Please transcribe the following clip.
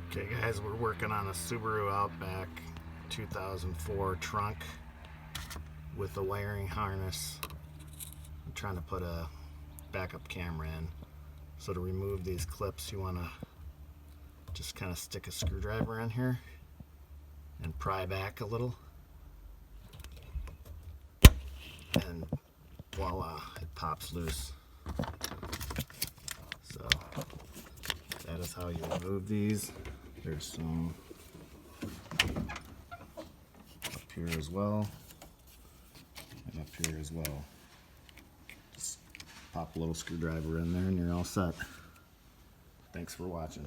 Okay guys, we're working on a Subaru Outback 2004 trunk with a wiring harness. I'm trying to put a backup camera in. So to remove these clips, you want to just kind of stick a screwdriver in here and pry back a little. And voila, it pops loose. So that is how you remove these. There's some up here as well, and up here as well. Just pop a little screwdriver in there and you're all set. Thanks for watching.